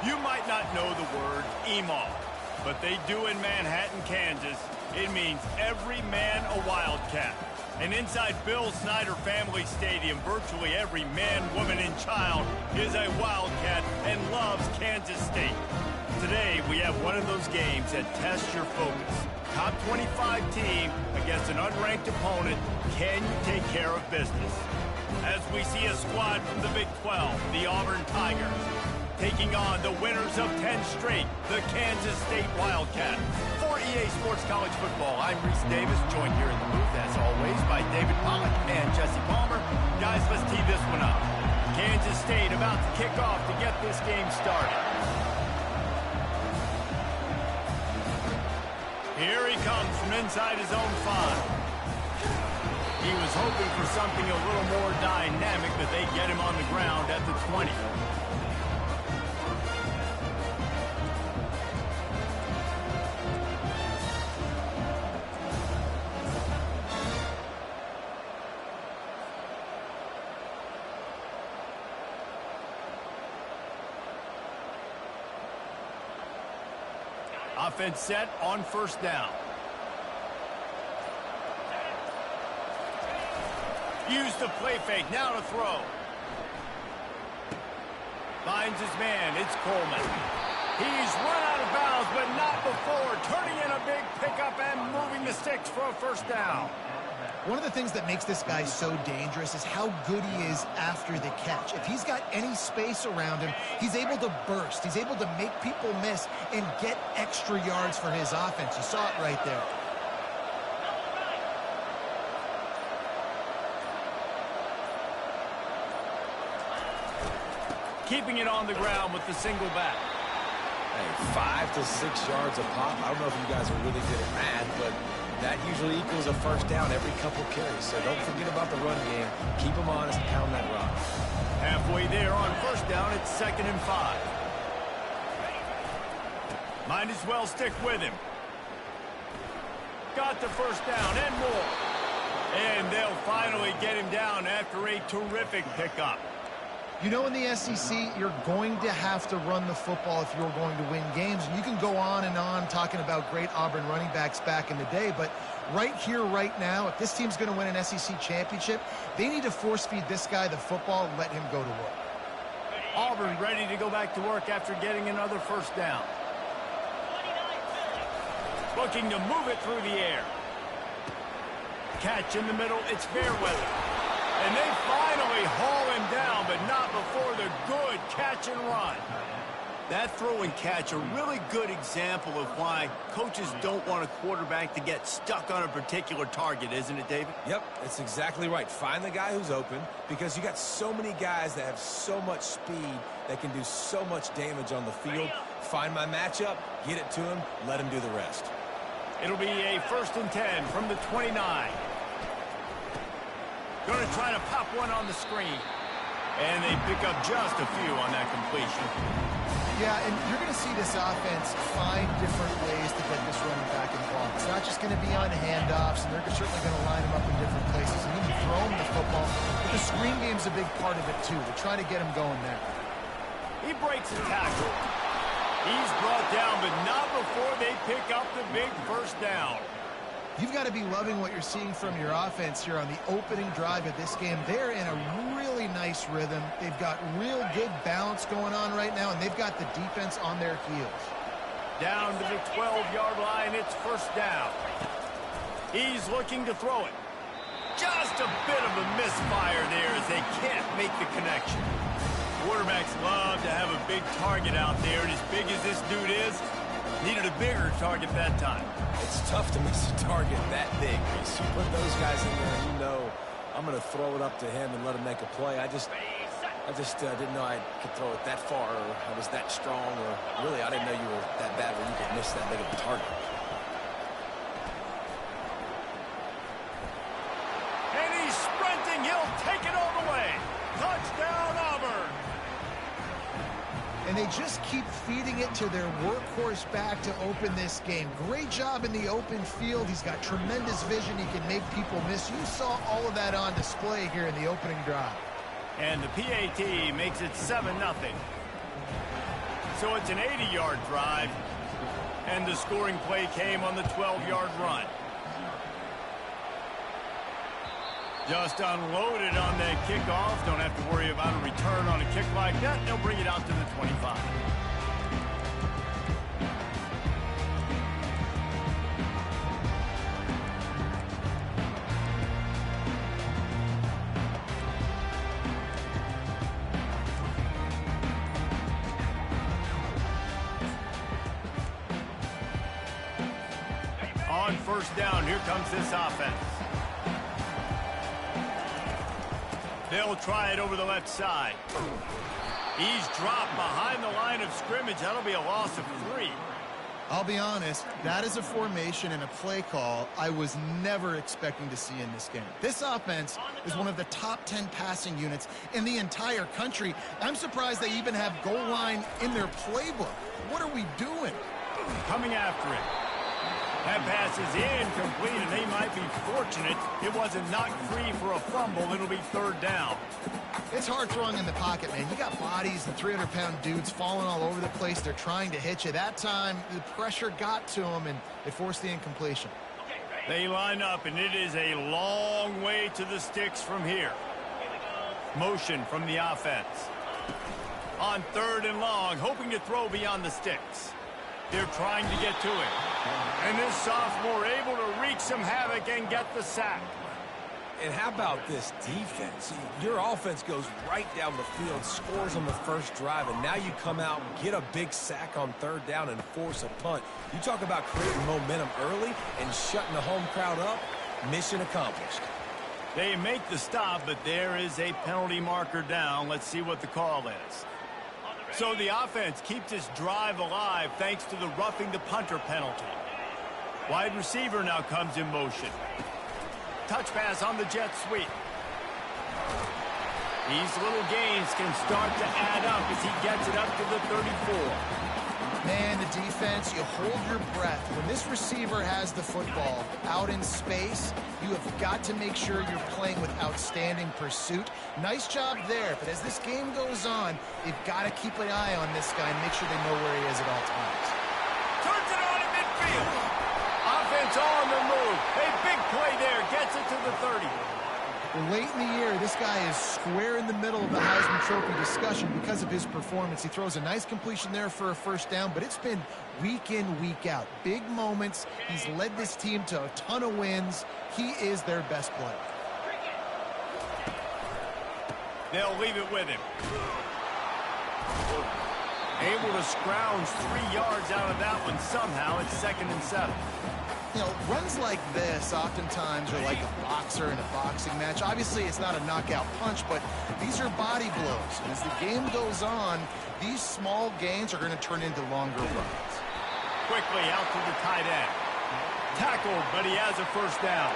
You might not know the word Emaw, but they do in Manhattan, Kansas. It means every man a Wildcat. And inside Bill Snyder Family Stadium, virtually every man, woman, and child is a Wildcat and loves Kansas State. Today, we have one of those games that tests your focus. Top 25 team against an unranked opponent. Can you take care of business? As we see a squad from the Big 12, the Auburn Tigers, taking on the winners of 10 straight, the Kansas State Wildcats. For EA Sports College Football, I'm Reese Davis, joined here in the booth, as always, by David Pollack and Jesse Palmer. Guys, let's tee this one up. Kansas State about to kick off to get this game started. Here he comes from inside his own 5. He was hoping for something a little more dynamic, but they get him on the ground at the 20. Offense set on first down. Use the play fake, now to throw. Finds his man, it's Coleman. He's run out of bounds, but not before turning in a big pickup and moving the sticks for a first down. One of the things that makes this guy so dangerous is how good he is after the catch. If he's got any space around him, he's able to burst. He's able to make people miss and get extra yards for his offense. You saw it right there. Keeping it on the ground with the single back. Hey, 5 to 6 yards a pop. I don't know if you guys are really good at math, but that usually equals a first down every couple carries. So don't forget about the run game. Keep them honest, pound that rock. Halfway there on first down, it's 2nd and 5. Might as well stick with him. Got the first down and more. And they'll finally get him down after a terrific pickup. You know, in the SEC, you're going to have to run the football if you're going to win games. And you can go on and on talking about great Auburn running backs back in the day, but right here, right now, if this team's going to win an SEC championship, they need to force-feed this guy the football and let him go to work. Auburn ready to go back to work after getting another first down. Looking to move it through the air. Catch in the middle, it's Fairweather. And they finally haul him down, but not before the good catch and run. That throw and catch, a really good example of why coaches don't want a quarterback to get stuck on a particular target, isn't it, David? Yep, that's exactly right. Find the guy who's open, because you got so many guys that have so much speed that can do so much damage on the field. Find my matchup, get it to him, let him do the rest. It'll be a 1st and 10 from the 29. Going to try to pop one on the screen. And they pick up just a few on that completion. Yeah, and you're going to see this offense find different ways to get this running back involved. It's not just going to be on handoffs, and they're certainly going to line him up in different places and even throw him the football. But the screen game's a big part of it, too. They're trying to get him going there. He breaks a tackle. He's brought down, but not before they pick up the big first down. You've got to be loving what you're seeing from your offense here on the opening drive of this game. They're in a really nice rhythm. They've got real good balance going on right now, and they've got the defense on their heels. Down to the 12-yard line, it's first down. He's looking to throw it. Just a bit of a misfire there as they can't make the connection. Quarterbacks love to have a big target out there, and as big as this dude is, needed a bigger target that time. It's tough to miss a target that big, Reese. You put those guys in there, and you know I'm going to throw it up to him and let him make a play. I just didn't know I could throw it that far, or I was that strong, or really I didn't know you were that bad where you could miss that big of a target. And he's sprinting. He'll take it all the way. Touchdown, Auburn. And they just keep feeding it to their workhorse back to open this game. Great job in the open field. He's got tremendous vision. He can make people miss. You saw all of that on display here in the opening drive. And the PAT makes it 7-0. So it's an 80-yard drive, and the scoring play came on the 12-yard run. Just unloaded on that kickoff. Don't have to worry about a return on a kick like that. They'll bring it out to the 25. On first down, here comes this offense. They'll try it over the left side. He's dropped behind the line of scrimmage. That'll be a loss of 3. I'll be honest, that is a formation and a play call I was never expecting to see in this game. This offense is one of the top 10 passing units in the entire country. I'm surprised they even have goal line in their playbook. What are we doing? Coming after it. That pass is incomplete, and they might be fortunate it wasn't knocked free for a fumble. It'll be third down. It's hard throwing in the pocket, man. You got bodies and 300-pound dudes falling all over the place. They're trying to hit you. That time, the pressure got to them, and it forced the incompletion. They line up, and it is a long way to the sticks from here. Motion from the offense. On third and long, hoping to throw beyond the sticks. They're trying to get to it. And this sophomore able to wreak some havoc and get the sack. And how about this defense? Your offense goes right down the field, scores on the first drive, and now you come out, get a big sack on third down, and force a punt. You talk about creating momentum early and shutting the home crowd up. Mission accomplished. They make the stop, but there is a penalty marker down. Let's see what the call is. So the offense keeps this drive alive thanks to the roughing the punter penalty. Wide receiver now comes in motion. Touch pass on the jet sweep. These little gains can start to add up as he gets it up to the 34. Man, the defense, you hold your breath. When this receiver has the football out in space, you have got to make sure you're playing with outstanding pursuit. Nice job there, but as this game goes on, you've got to keep an eye on this guy and make sure they know where he is at all times. Turns it on in midfield. Offense on the move. A big play there. Gets it to the 30. Late in the year, this guy is square in the middle of the Heisman Trophy discussion because of his performance. He throws a nice completion there for a first down, but it's been week in, week out. Big moments. He's led this team to a ton of wins. He is their best player. They'll leave it with him. Able to scrounge 3 yards out of that one somehow. It's 2nd and 7. You know, runs like this oftentimes are like a boxer in a boxing match. Obviously, it's not a knockout punch, but these are body blows. And as the game goes on, these small gains are going to turn into longer runs. Quickly out to the tight end. Tackled, but he has a first down.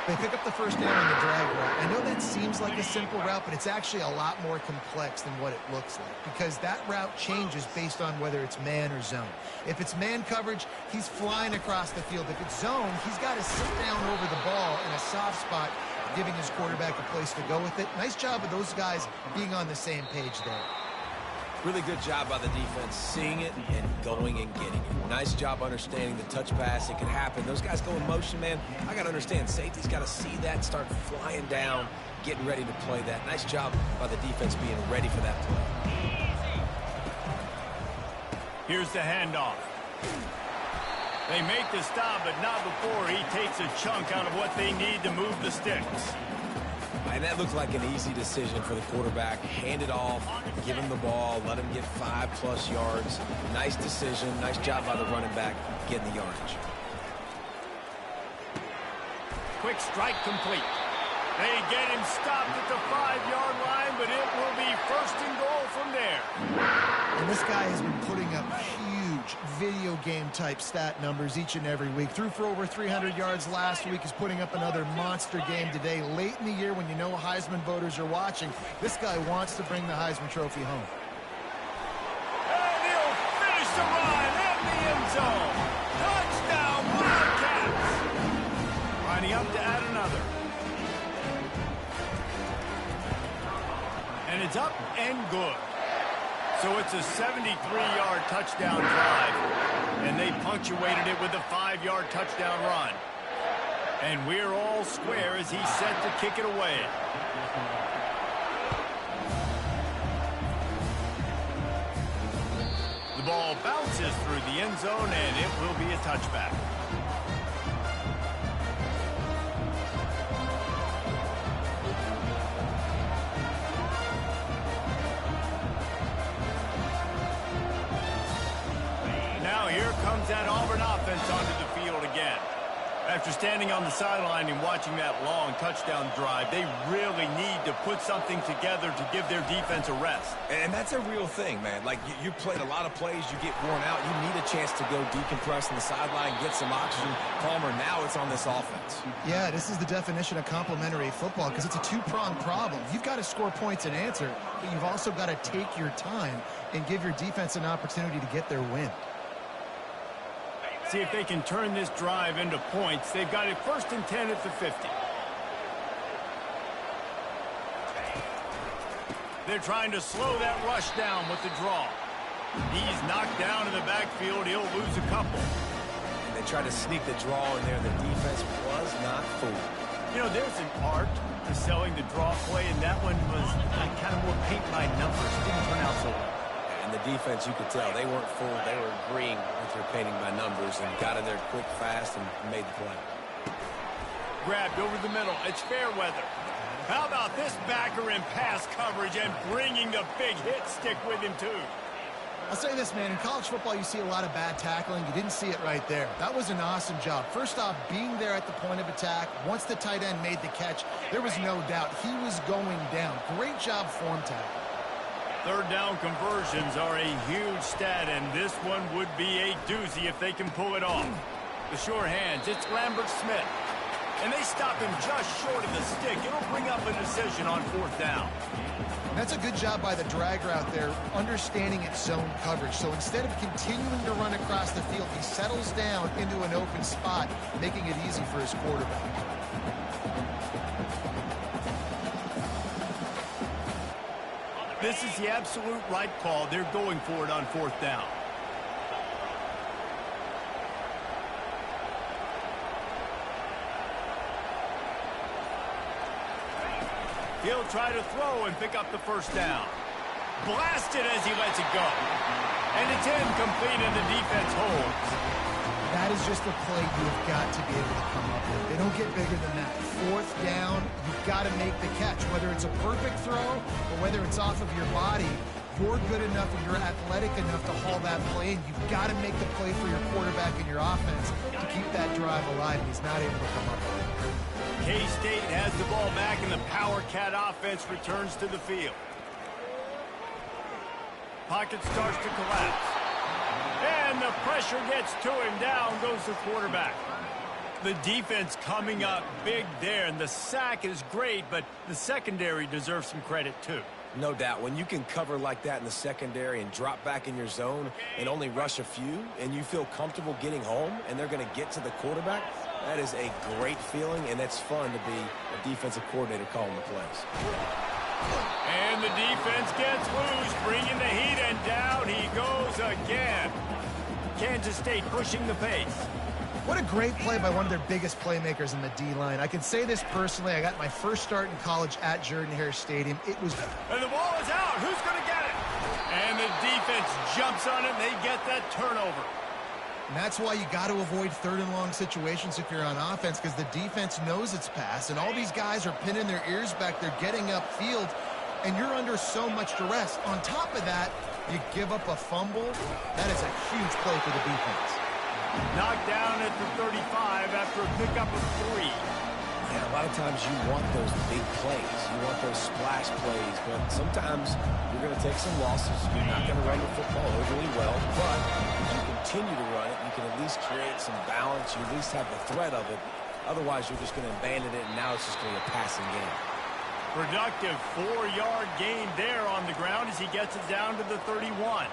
They pick up the first down on the drag route. I know that seems like a simple route, but it's actually a lot more complex than what it looks like because that route changes based on whether it's man or zone. If it's man coverage, he's flying across the field. If it's zone, he's got to sit down over the ball in a soft spot, giving his quarterback a place to go with it. Nice job of those guys being on the same page there. Really good job by the defense, seeing it and going and getting it. Nice job understanding the touch pass. It could happen. Those guys go in motion, man. I got to understand, safety's got to see that and start flying down, getting ready to play that. Nice job by the defense being ready for that play. Here's the handoff. They make the stop, but not before he takes a chunk out of what they need to move the sticks. And that looked like an easy decision for the quarterback. Hand it off, give him the ball, let him get 5+ yards. Nice decision. Nice job by the running back getting the yardage. Quick strike complete. They get him stopped at the 5-yard line, but it will be 1st and goal from there. And this guy has been putting up huge video game type stat numbers each and every week. Threw for over 300 yards last week. He's putting up another monster game today. Late in the year when you know Heisman voters are watching, this guy wants to bring the Heisman Trophy home. And he'll finish the run in the end zone. Touchdown, Wildcats. Lining up to add another. And it's up and good. So it's a 73-yard touchdown drive, and they punctuated it with a 5-yard touchdown run. And we're all square as he's set to kick it away. The ball bounces through the end zone, and it will be a touchback. Now here comes that Auburn offense onto the field again. After standing on the sideline and watching that long touchdown drive, they really need to put something together to give their defense a rest. And that's a real thing, man. Like, you played a lot of plays, you get worn out, you need a chance to go decompress on the sideline, get some oxygen. Palmer, now it's on this offense. Yeah, this is the definition of complementary football because it's a two-pronged problem. You've got to score points and answer, but you've also got to take your time and give your defense an opportunity to get their win. See if they can turn this drive into points. They've got it 1st and 10 at the 50. They're trying to slow that rush down with the draw. He's knocked down in the backfield. He'll lose a couple. And they tried to sneak the draw in there. The defense was not fooled. You know, there's an art to selling the draw play, and that one was kind of more paint by numbers. It didn't turn out so well. And the defense, you could tell, they weren't fooled. They were agreeing with their painting by numbers and got in there quick, fast, and made the play. Grabbed over the middle. It's fair weather. How about this backer in pass coverage and bringing the big hit stick with him, too? I'll say this, man. In college football, you see a lot of bad tackling. You didn't see it right there. That was an awesome job. First off, being there at the point of attack. Once the tight end made the catch, there was no doubt he was going down. Great job form tackle. Third down conversions are a huge stat, and this one would be a doozy if they can pull it off. The sure hands, it's Lambert Smith. And they stop him just short of the stick. It'll bring up a decision on 4th down. That's a good job by the dragger out there, understanding its zone coverage. So instead of continuing to run across the field, he settles down into an open spot, making it easy for his quarterback. This is the absolute right call. They're going for it on 4th down. He'll try to throw and pick up the 1st down. Blasted as he lets it go. And it's incomplete and the defense holds. That is just a play you've got to be able to come up with. They don't get bigger than that. 4th down, you've got to make the catch. Whether it's a perfect throw or whether it's off of your body, you're good enough and you're athletic enough to haul that play, and you've got to make the play for your quarterback and your offense to keep that drive alive, and he's not able to come up with it. K-State has the ball back, and the Power Cat offense returns to the field. Pocket starts to collapse. And the pressure gets to him. Down goes the quarterback. The defense coming up big there, and the sack is great, but the secondary deserves some credit too. No doubt. When you can cover like that in the secondary and drop back in your zone and only rush a few, and you feel comfortable getting home, and they're going to get to the quarterback, that is a great feeling, and it's fun to be a defensive coordinator calling the plays. And the defense gets loose, bringing the heat, and down he goes again. Kansas State pushing the pace. What a great play by one of their biggest playmakers in the D-line. I can say this personally. I got my first start in college at Jordan-Hare Stadium. It was... And the ball is out. Who's going to get it? And the defense jumps on it, and they get that turnover. And that's why you got to avoid 3rd and long situations if you're on offense, because the defense knows it's pass, and all these guys are pinning their ears back. They're getting upfield, and you're under so much duress. On top of that, you give up a fumble. That is a huge play for the defense. Knocked down at the 35 after a pickup of 3. Yeah, a lot of times you want those big plays. You want those splash plays, but sometimes you're going to take some losses. You're not going to run the football overly well, but if you continue to run it, you can at least create some balance. You at least have the threat of it. Otherwise, you're just going to abandon it, and now it's just going to be a passing game. Productive 4-yard gain there on the ground as he gets it down to the 31.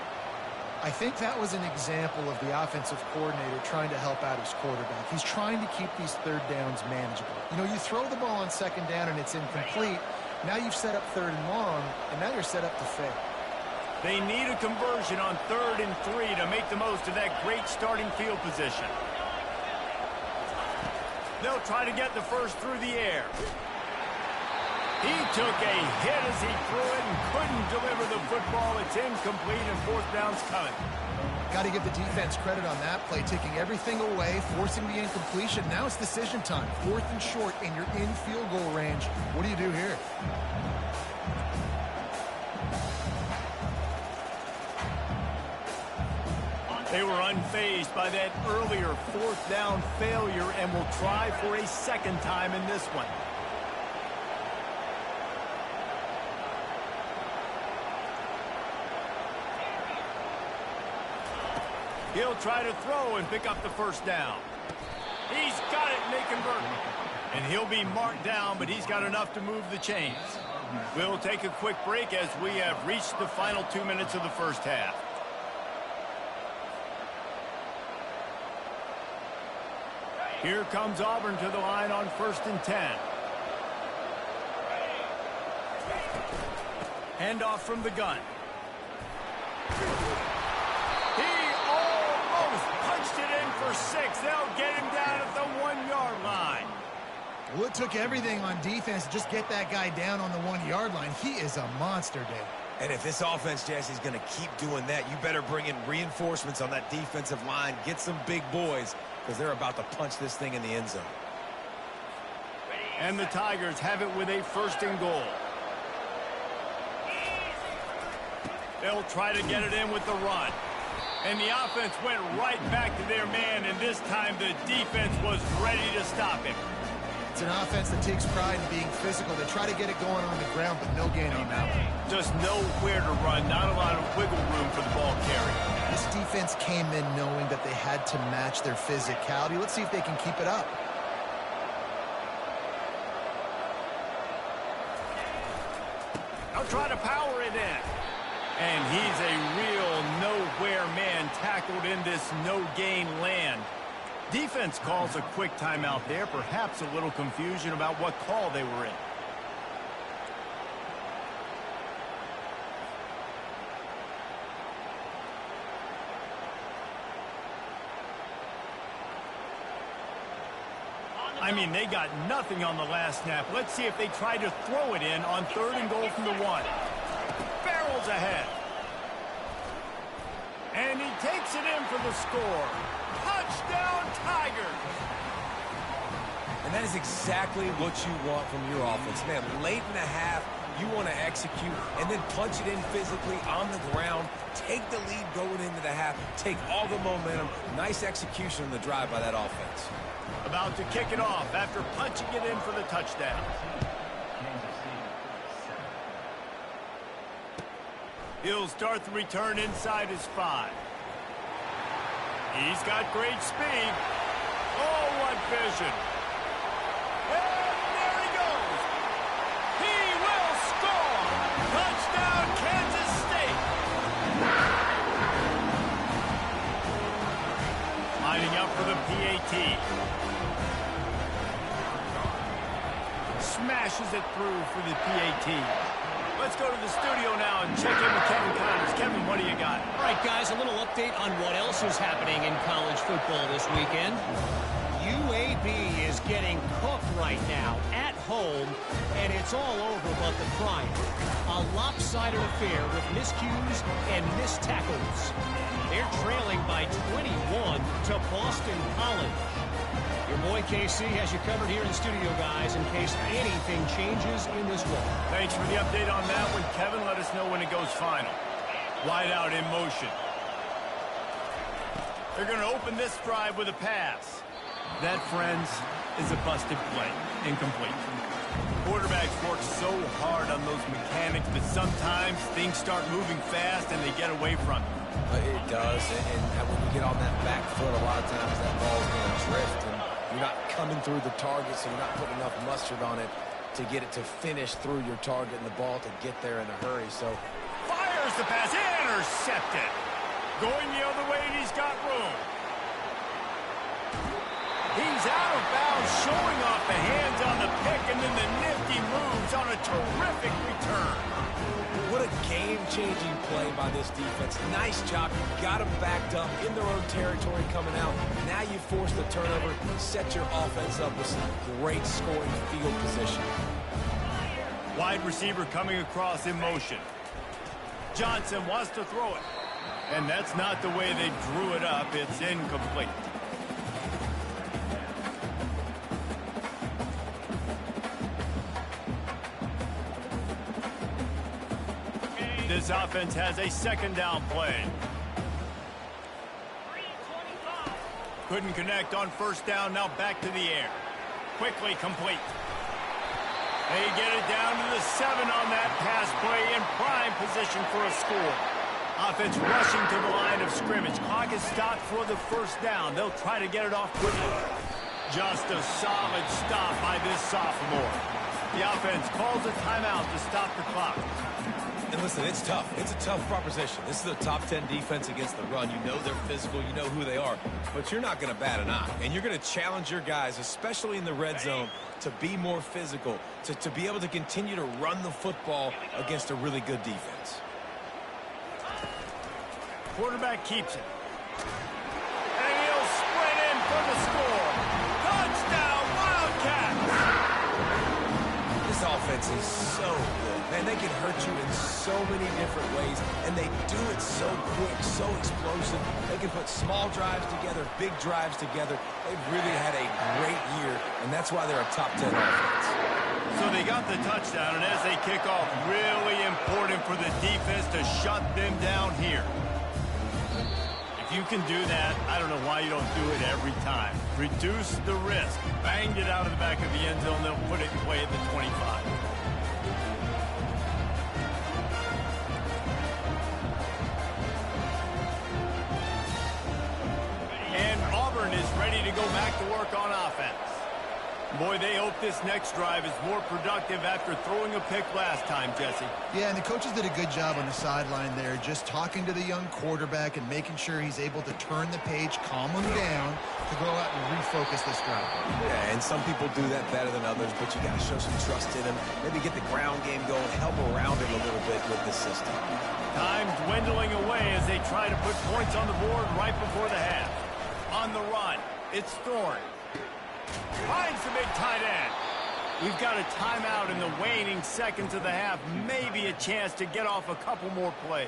I think that was an example of the offensive coordinator trying to help out his quarterback. He's trying to keep these 3rd downs manageable. You know, you throw the ball on 2nd down and it's incomplete. Now you've set up 3rd and long, and now you're set up to fail. They need a conversion on 3rd and 3 to make the most of that great starting field position. They'll try to get the first through the air. He took a hit as he threw it and couldn't deliver the football. It's incomplete and 4th down's coming. Got to give the defense credit on that play, taking everything away, forcing the incompletion. Now it's decision time. 4th and short, and you're in field goal range. What do you do here? They were unfazed by that earlier 4th down failure and will try for a second time in this one. He'll try to throw and pick up the 1st down. He's got it, and they convert. And he'll be marked down, but he's got enough to move the chains. We'll take a quick break as we have reached the final 2 minutes of the first half. Here comes Auburn to the line on 1st and 10. Handoff from the gun. He almost punched it in for 6. They'll get him down at the 1-yard line. Well, it took everything on defense to just get that guy down on the 1-yard line. He is a monster, Dave. And if this offense, Jesse, is going to keep doing that, you better bring in reinforcements on that defensive line. Get some big boys, because they're about to punch this thing in the end zone. And the Tigers have it with a 1st and goal. They'll try to get it in with the run. And the offense went right back to their man, and this time the defense was ready to stop him. It's an offense that takes pride in being physical. They try to get it going on the ground, but no gain on that one. Just nowhere to run, not a lot of wiggle room for the ball carrier. This defense came in knowing that they had to match their physicality. Let's see if they can keep it up. I'll try to power it in. And he's a real nowhere man tackled in this no-gain land. Defense calls a quick timeout there, perhaps a little confusion about what call they were in. I mean, they got nothing on the last snap. Let's see if they try to throw it in on 3rd and goal from the 1. Barrels ahead. And he takes it in for the score. Touchdown, Tigers! And that is exactly what you want from your offense. Man, late in the half, you want to execute and then punch it in physically on the ground. Take the lead going into the half. Take all the momentum. Nice execution on the drive by that offense. About to kick it off after punching it in for the touchdown. He'll start the return inside his 5. He's got great speed. Oh, what vision. And there he goes. He will score. Touchdown, Kansas State. Lining up for the PAT. Smashes it through for the PAT. Let's go to the studio now and check in with Kevin Connors. Kevin, what do you got? All right, guys, a little update on what else is happening in college football this weekend. UAB is getting cooked right now at home, and it's all over but the crying. A lopsided affair with miscues and missed tackles. They're trailing by 21 to Boston College. Your boy KC has you covered here in the studio, guys, in case anything changes in this one. Thanks for the update on that one, Kevin. Let us know when it goes final. Wide out in motion. They're going to open this drive with a pass. That, friends, is a busted play. Incomplete. Quarterbacks work so hard on those mechanics, but sometimes things start moving fast and they get away from it. It does, and when you get on that back foot, a lot of times that ball's going to drift, and you're not coming through the target, so you're not putting enough mustard on it to get it to finish through your target and the ball to get there in a hurry. So fires the pass, intercepted. Going the other way, and he's got room. He's out of bounds, showing off the hands on the pick, and then the nifty moves on a terrific return. what a a game-changing play by this defense. Nice job. You got them backed up in their own territory coming out. Now you force the turnover, set your offense up with some great scoring field position. Wide receiver coming across in motion. Johnson wants to throw it. And that's not the way they drew it up. It's incomplete. This offense has a second down play. Couldn't connect on first down. Now back to the air. Quickly complete. They get it down to the 7 on that pass play in prime position for a score. Offense rushing to the line of scrimmage. Clock is stopped for the first down. They'll try to get it off quickly. Just a solid stop by this sophomore. The offense calls a timeout to stop the clock. And listen, it's tough. It's a tough proposition. This is a top 10 defense against the run. You know they're physical. You know who they are. But you're not going to bat an eye. And you're going to challenge your guys, especially in the red zone, to be more physical, to be able to continue to run the football against a really good defense. Quarterback keeps it. And he'll sprint in for the score. Touchdown, Wildcats! This offense is so good. Man, they can hurt you in so many different ways, and they do it so quick, so explosive. They can put small drives together, big drives together. They've really had a great year, and that's why they're a top 10 offense. So they got the touchdown, and as they kick off, really important for the defense to shut them down here. If you can do that, I don't know why you don't do it every time. Reduce the risk. Banged it out of the back of the end zone. They'll put it in play at the 25. And Auburn is ready to go back to work on offense. Boy, they hope this next drive is more productive after throwing a pick last time, Jesse. Yeah, and the coaches did a good job on the sideline there, just talking to the young quarterback and making sure he's able to turn the page, calm him down, to go out and refocus this drive. Yeah, and some people do that better than others, but you got to show some trust in him. Maybe get the ground game going, help around him a little bit with the system. Time dwindling away as they try to put points on the board right before the half. On the run, it's Thorne. Finds the big tight end. We've got a timeout in the waning seconds of the half. Maybe a chance to get off a couple more plays.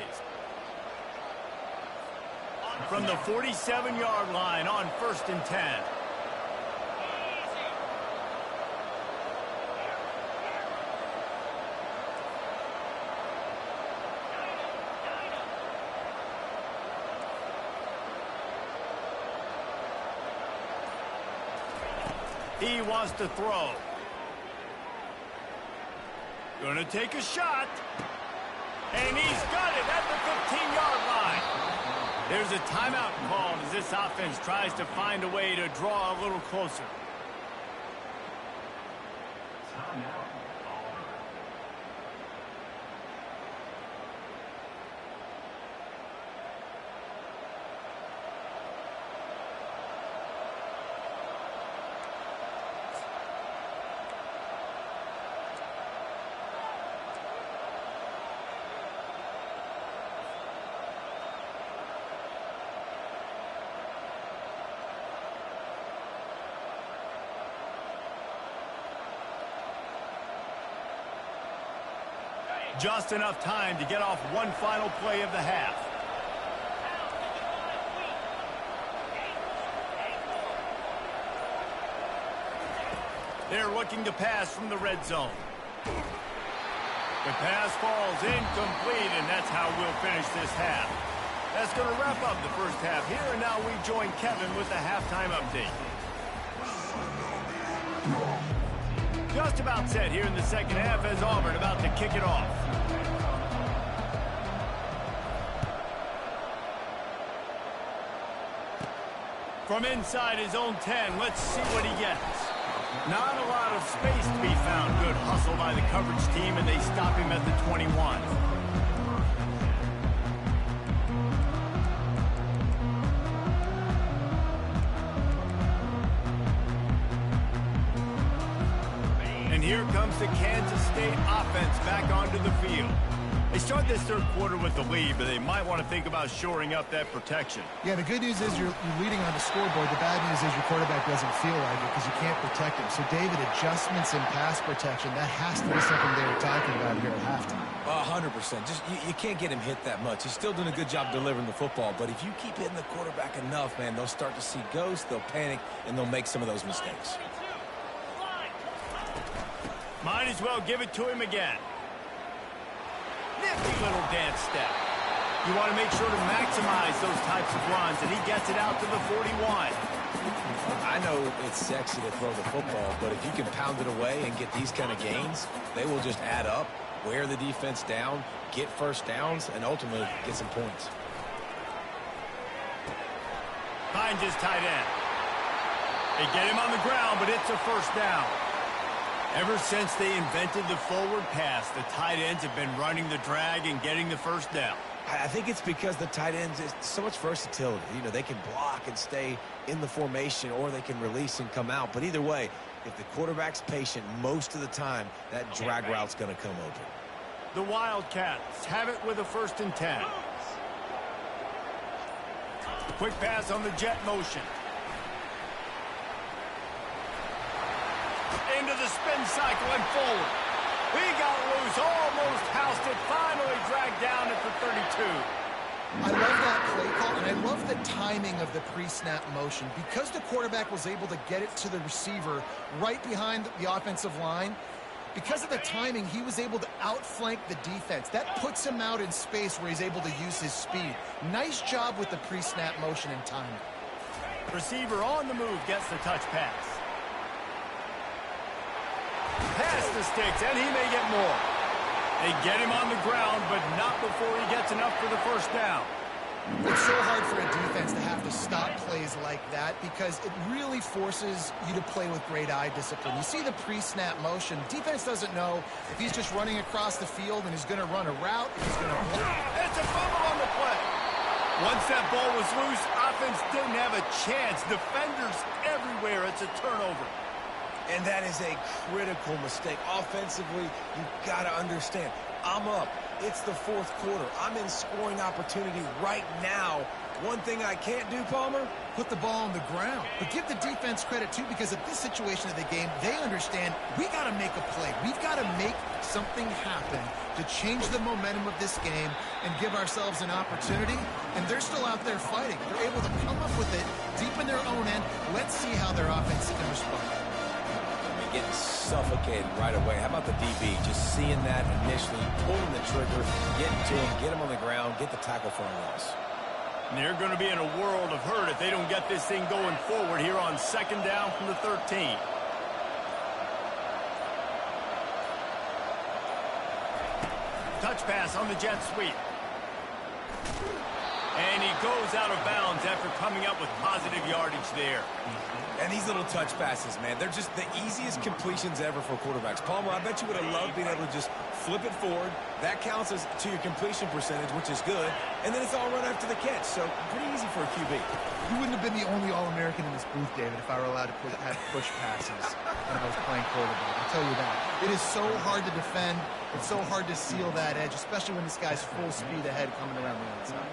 From the 47-yard line on 1st and 10. He wants to throw. Gonna take a shot. And he's got it at the 15-yard line. There's a timeout called as this offense tries to find a way to draw a little closer. Just enough time to get off one final play of the half. They're looking to pass from the red zone. The pass falls incomplete, and that's how we'll finish this half. That's going to wrap up the first half here, and now we join Kevin with the halftime update. Just about set here in the second half as Auburn about to kick it off. From inside his own 10, let's see what he gets. Not a lot of space to be found. Good hustle by the coverage team, and they stop him at the 21. And here comes the Kansas State offense back onto the field. They start this third quarter with the lead, but they might want to think about shoring up that protection. Yeah, the good news is you're leading on the scoreboard. The bad news is your quarterback doesn't feel like it because you can't protect him. So, David, adjustments in pass protection, that has to be something they were talking about here at halftime. 100%. Just you can't get him hit that much. He's still doing a good job delivering the football, but if you keep hitting the quarterback enough, man, they'll start to see ghosts, they'll panic, and they'll make some of those mistakes. Might as well give it to him again. Nifty little dance step. You want to make sure to maximize those types of runs, and he gets it out to the 41. I know it's sexy to throw the football, but if you can pound it away and get these kind of gains, they will just add up, wear the defense down, get first downs, and ultimately get some points. Finds his tight end. They get him on the ground, but it's a first down. Ever since they invented the forward pass, the tight ends have been running the drag and getting the first down. I think it's because the tight ends is so much versatility. You know, they can block and stay in the formation, or they can release and come out. But either way, if the quarterback's patient most of the time, that drag route's going to come open. The Wildcats have it with a 1st and 10. Quick pass on the jet motion. Into the spin cycle and forward. He got loose, almost housed it, finally dragged down at the 32. I love that play call, and I love the timing of the pre-snap motion. Because the quarterback was able to get it to the receiver right behind the offensive line, because of the timing, he was able to outflank the defense. That puts him out in space where he's able to use his speed. Nice job with the pre-snap motion and timing. Receiver on the move gets the touch pass. Pass the sticks, and he may get more. They get him on the ground, but not before he gets enough for the first down. It's so hard for a defense to have to stop plays like that because it really forces you to play with great eye discipline. You see the pre-snap motion. Defense doesn't know if he's just running across the field and he's going to run a route, if he's going to... It's a fumble on the play. Once that ball was loose, offense didn't have a chance. Defenders everywhere. It's a turnover. And that is a critical mistake. Offensively, you've got to understand, I'm up. It's the 4th quarter. I'm in scoring opportunity right now. One thing I can't do, Palmer? Put the ball on the ground. But give the defense credit, too, because at this situation of the game, they understand we got to make a play. We've got to make something happen to change the momentum of this game and give ourselves an opportunity. And they're still out there fighting. They're able to come up with it deep in their own end. Let's see how their offense can respond. Getting suffocated right away. How about the DB? Just seeing that initially, pulling the trigger, getting to him, get him on the ground, get the tackle for a loss. And they're going to be in a world of hurt if they don't get this thing going forward here on 2nd down from the 13. Touch pass on the jet sweep. And he goes out of bounds after coming up with positive yardage there. And these little touch passes, man, they're just the easiest completions ever for quarterbacks. Palmer, I bet you would have loved being able to just flip it forward. That counts as to your completion percentage, which is good. And then it's all run after the catch. So pretty easy for a QB. You wouldn't have been the only All-American in this booth, David, if I were allowed to have push passes when I was playing quarterback. I'll tell you that. It is so hard to defend. It's so hard to seal that edge, especially when this guy's full speed ahead coming around the outside.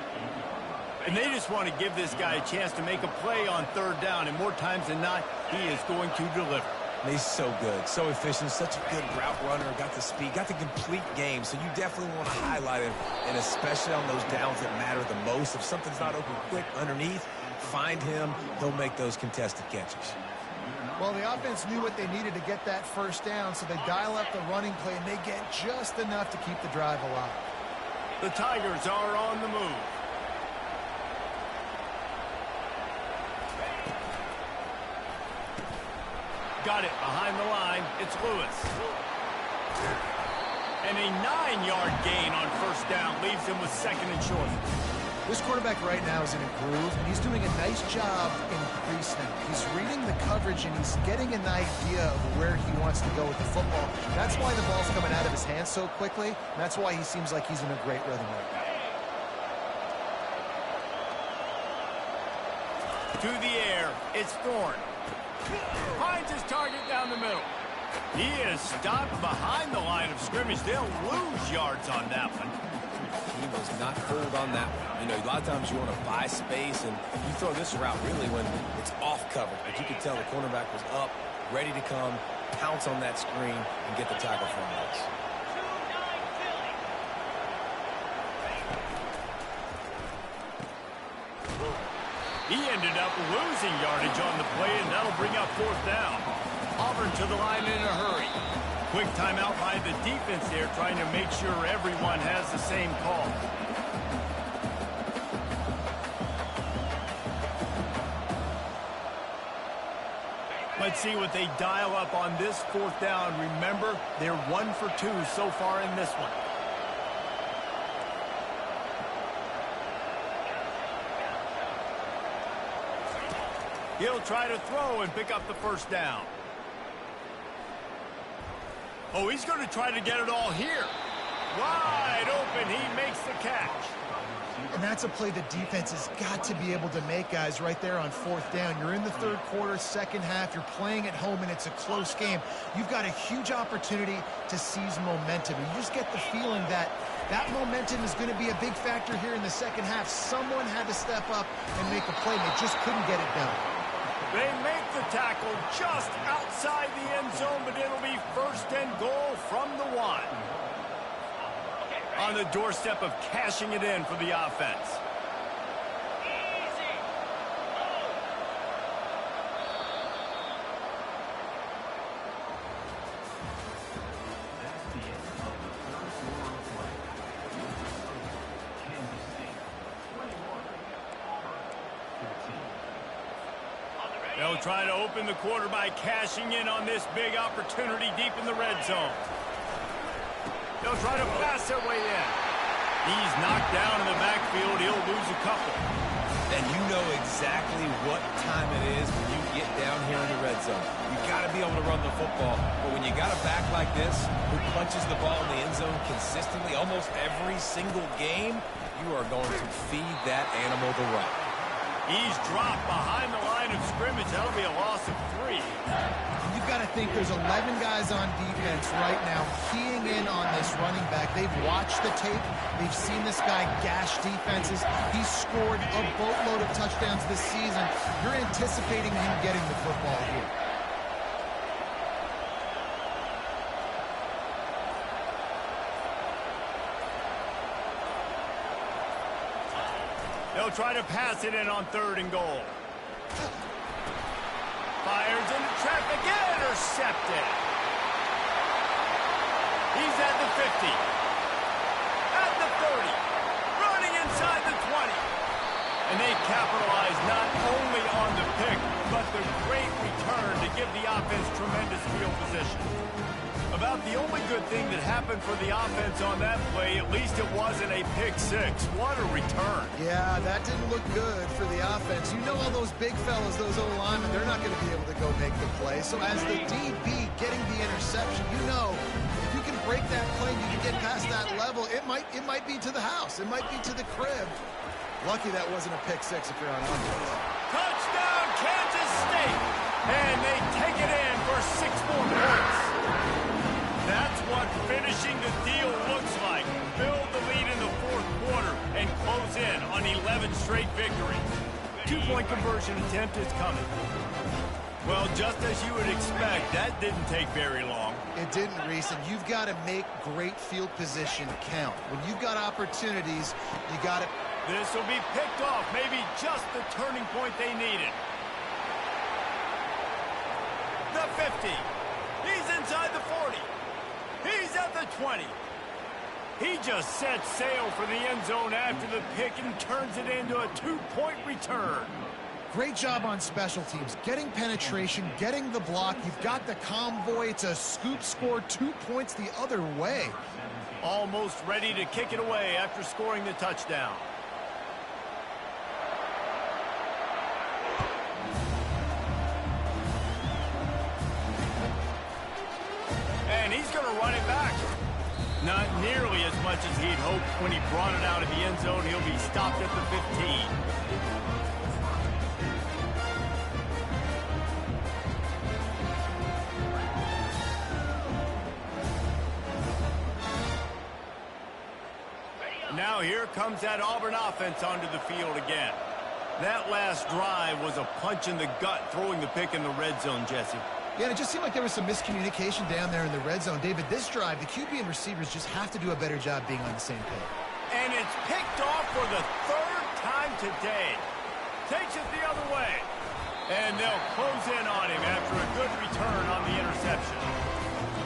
And they just want to give this guy a chance to make a play on 3rd down, and more times than not, he is going to deliver. He's so good, so efficient, such a good route runner, got the speed, got the complete game, so you definitely want to highlight him, and especially on those downs that matter the most. If something's not open quick underneath, find him, he'll make those contested catches. Well, the offense knew what they needed to get that first down, so they dial up the running play, and they get just enough to keep the drive alive. The Tigers are on the move. Got it behind the line. It's Lewis. And a 9-yard gain on 1st down leaves him with 2nd and short. This quarterback right now is in a groove, and he's doing a nice job in pre-snap. He's reading the coverage, and he's getting an idea of where he wants to go with the football. That's why the ball's coming out of his hands so quickly, and that's why he seems like he's in a great rhythm right now. To the air, it's Thorne. Finds his target down the middle. He is stopped behind the line of scrimmage. They'll lose yards on that one. does not fold on that one. You know, a lot of times you want to buy space, and you throw this route really when it's off coverage. But you could tell the cornerback was up, ready to come, pounce on that screen, and get the tackle from us. He ended up losing yardage on the play, and that'll bring up 4th down. Auburn to the line in a hurry. Quick timeout by the defense there, trying to make sure everyone has the same call. Let's see what they dial up on this 4th down. Remember, they're 1 for 2 so far in this one. He'll try to throw and pick up the 1st down. Oh, he's going to try to get it all here. Wide open, he makes the catch. And that's a play the defense has got to be able to make, guys, right there on 4th down. You're in the 3rd quarter, 2nd half. You're playing at home, and it's a close game. You've got a huge opportunity to seize momentum. You just get the feeling that that momentum is going to be a big factor here in the 2nd half. Someone had to step up and make a play, and they just couldn't get it done. They make the tackle just outside the end zone, but it'll be 1st and goal from the 1. On the doorstep of cashing it in for the offense. They'll try to open the quarter by cashing in on this big opportunity deep in the red zone. They'll try to pass their way in. He's knocked down in the backfield. He'll lose a couple. And you know exactly what time it is when you get down here in the red zone. You got to be able to run the football. But when you got a back like this who punches the ball in the end zone consistently almost every single game, you are going to feed that animal the rock. He's dropped behind the line of scrimmage. That'll be a loss of 3. You've got to think there's 11 guys on defense right now keying in on this running back. They've watched the tape. They've seen this guy gash defenses. He's scored a boatload of touchdowns this season. You're anticipating him getting the football here. They'll try to pass it in on 3rd and goal. Fires into traffic, intercepted. He's at the 50. At the 30. Running inside the 20. And they capitalize not only on the pick, but the great return to give the offense tremendous field position. About the only good thing that happened for the offense on that play, at least it wasn't a pick 6. What a return. Yeah, that didn't look good for the offense. You know all those big fellas, those O-linemen, they're not going to be able to go make the play. So as the DB getting the interception, you know if you can break that play and you can get past that level, it might be to the house. It might be to the crib. Lucky that wasn't a pick 6 if you're on offense. Touchdown, Kansas State. And they take it in for 6 more points. That's what finishing the deal looks like. Build the lead in the 4th quarter and close in on 11 straight victories. 2-point conversion attempt is coming. Well, just as you would expect, that didn't take very long. It didn't, Reese, and you've got to make great field position count. When you've got opportunities, you got to... This will be picked off, maybe just the turning point they needed. The 50. He's inside the 40. He's at the 20. He just sets sail for the end zone after the pick and turns it into a 2-point return. Great job on special teams. Getting penetration, getting the block. You've got the convoy. It's a scoop score, 2 points the other way. Almost ready to kick it away after scoring the touchdown. And he's going to run it back. Not nearly as much as he'd hoped when he brought it out of the end zone. He'll be stopped at the 15. Now here comes that Auburn offense onto the field again. That last drive was a punch in the gut, throwing the pick in the red zone, Jesse. Yeah, and it just seemed like there was some miscommunication down there in the red zone. David, this drive, the QB and receivers just have to do a better job being on the same page. And it's picked off for the third time today. Takes it the other way. And they'll close in on him after a good return on the interception.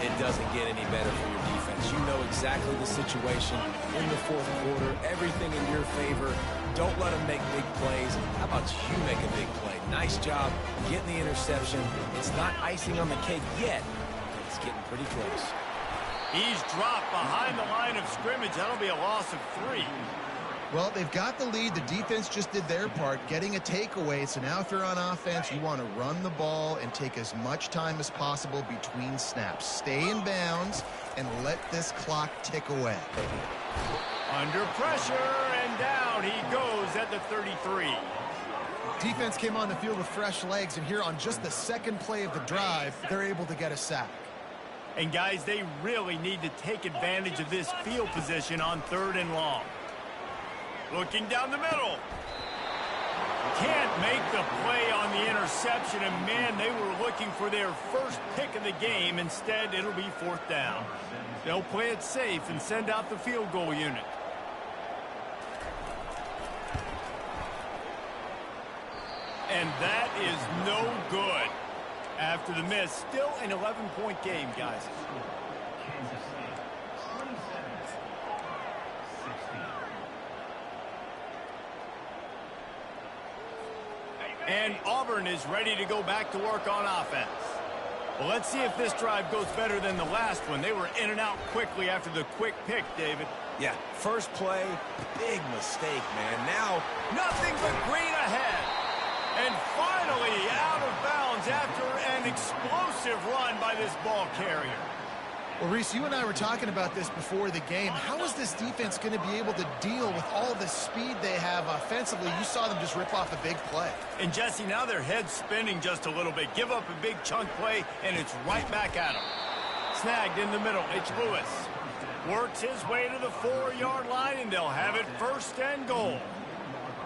It doesn't get any better for your defense. You know exactly the situation in the fourth quarter. Everything in your favor. Don't let them make big plays. How about you make a big play? Nice job getting the interception. It's not icing on the cake yet, but it's getting pretty close. He's dropped behind the line of scrimmage. That'll be a loss of 3. Well, they've got the lead. The defense just did their part, getting a takeaway. So now if you're on offense, you want to run the ball and take as much time as possible between snaps. Stay in bounds and let this clock tick away. Under pressure, and down he goes at the 33. Defense came on the field with fresh legs, and here on just the second play of the drive, they're able to get a sack. And guys, they really need to take advantage of this field position on 3rd and long. Looking down the middle. Can't make the play on the interception, and man, they were looking for their first pick of the game. Instead, it'll be 4th down. They'll play it safe and send out the field goal unit. And that is no good. After the miss, still an 11-point game, guys. And Auburn is ready to go back to work on offense. Well, let's see if this drive goes better than the last one. They were in and out quickly after the quick pick, David. Yeah, first play, big mistake, man. Now, nothing but green ahead. And finally out of bounds after an explosive run by this ball carrier. Well, Reese, you and I were talking about this before the game. How is this defense going to be able to deal with all the speed they have offensively? You saw them just rip off a big play. And, Jesse, now their head's spinning just a little bit. Give up a big chunk play, and it's right back at them. Snagged in the middle. It's Lewis. Works his way to the 4-yard line, and they'll have it 1st and goal.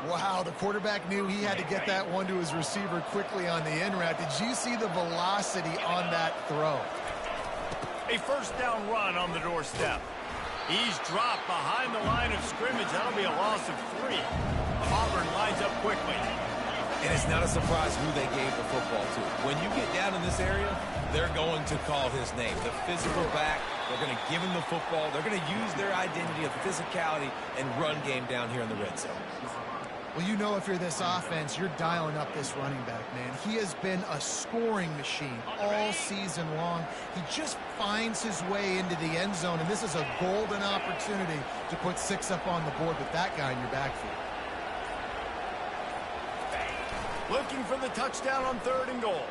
Wow, the quarterback knew he had to get that one to his receiver quickly on the in route. Did you see the velocity on that throw? A 1st down run on the doorstep. He's dropped behind the line of scrimmage. That'll be a loss of 3. Auburn lines up quickly. And it's not a surprise who they gave the football to. When you get down in this area, they're going to call his name. The physical back, they're going to give him the football. They're going to use their identity of physicality and run game down here in the red zone. Well, you know if you're this offense, you're dialing up this running back, man. He has been a scoring machine all season long. He just finds his way into the end zone, and this is a golden opportunity to put 6 up on the board with that guy in your backfield. Looking for the touchdown on 3rd and goal.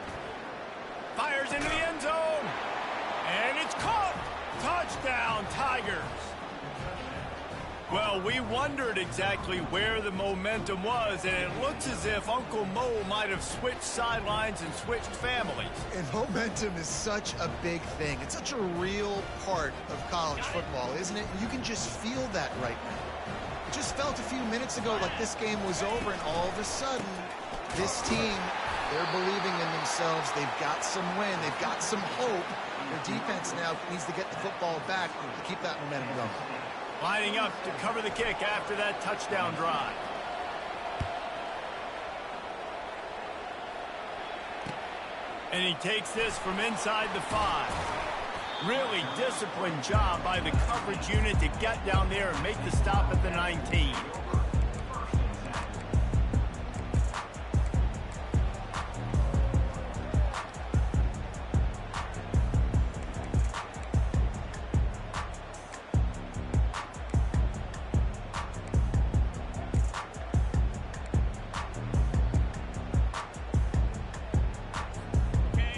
Fires into the end zone. And it's caught. Touchdown, Tigers. Well, we wondered exactly where the momentum was, and it looks as if Uncle Mo might have switched sidelines and switched families. And momentum is such a big thing. It's such a real part of college football, isn't it? You can just feel that right now. It just felt a few minutes ago like this game was over, and all of a sudden, this team, they're believing in themselves. They've got some win. They've got some hope. Their defense now needs to get the football back to keep that momentum going. Lining up to cover the kick after that touchdown drive. And he takes this from inside the 5. Really disciplined job by the coverage unit to get down there and make the stop at the 19.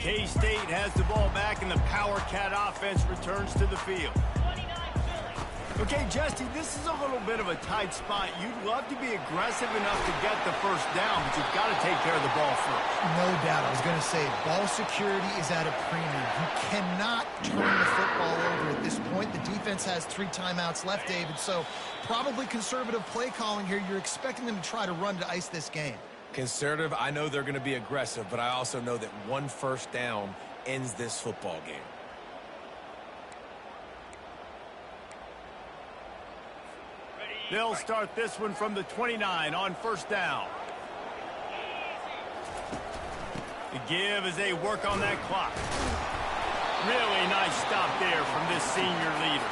K-State has the ball back, and the Power Cat offense returns to the field. Okay, Jesse, this is a little bit of a tight spot. You'd love to be aggressive enough to get the first down, but you've got to take care of the ball first. No doubt. I was going to say, ball security is at a premium. You cannot turn the football over at this point. The defense has 3 timeouts left, David, so probably conservative play calling here. You're expecting them to try to run to ice this game. Conservative, I know they're going to be aggressive, but I also know that 1 first down ends this football game. They'll start this one from the 29 on first down. The give as they work on that clock. Really nice stop there from this senior leader.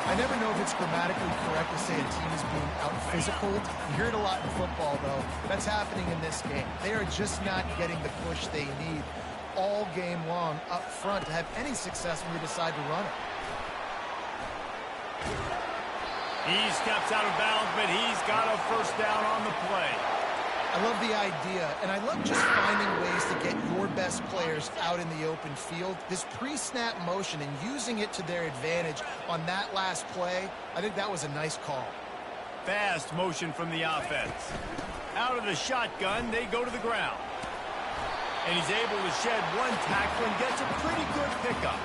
I never know if it's grammatically correct to say a team is being out-physicaled. You hear it a lot in football, though. That's happening in this game. They are just not getting the push they need all game long up front to have any success when they decide to run it. He steps out of bounds, but he's got a first down on the play. I love the idea, and I love just finding ways to get your best players out in the open field. This pre-snap motion and using it to their advantage on that last play, I think that was a nice call. Fast motion from the offense. Out of the shotgun, they go to the ground. And he's able to shed 1 tackle and gets a pretty good pickup.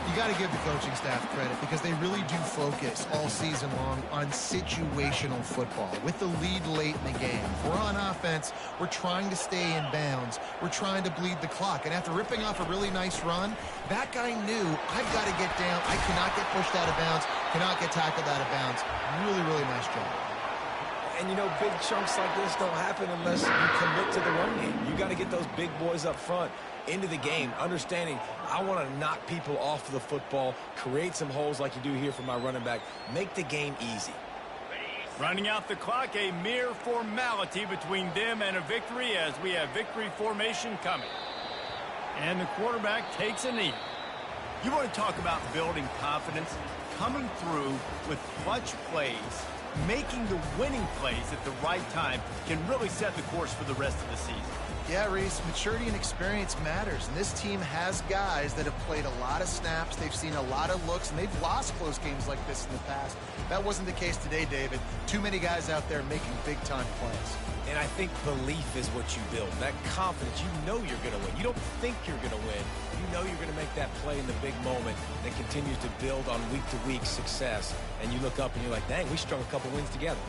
You got to give the coaching staff credit because they really do focus all season long on situational football. With the lead late in the game, if we're on offense, we're trying to stay in bounds. We're trying to bleed the clock. And after ripping off a really nice run, that guy knew, I've got to get down. I cannot get pushed out of bounds, cannot get tackled out of bounds. Really, really nice job. And, you know, big chunks like this don't happen unless you commit to the run game. You got to get those big boys up front into the game, understanding I want to knock people off the football, create some holes like you do here for my running back, make the game easy. Running out the clock, a mere formality between them and a victory as we have victory formation coming. And the quarterback takes a knee. You want to talk about building confidence? Coming through with clutch plays, making the winning plays at the right time can really set the course for the rest of the season. Yeah, Reese, maturity and experience matters, and this team has guys that have played a lot of snaps, they've seen a lot of looks, and they've lost close games like this in the past. That wasn't the case today, David. Too many guys out there making big-time plays. And I think belief is what you build, that confidence. You know you're going to win. You don't think you're going to win. You know you're going to make that play in the big moment that continues to build on week-to-week success. And you look up and you're like, dang, we strung a couple wins together.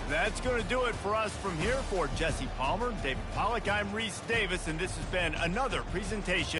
That's going to do it for us from here. For Jesse Palmer, David Pollack, I'm Reese Davis, and this has been another presentation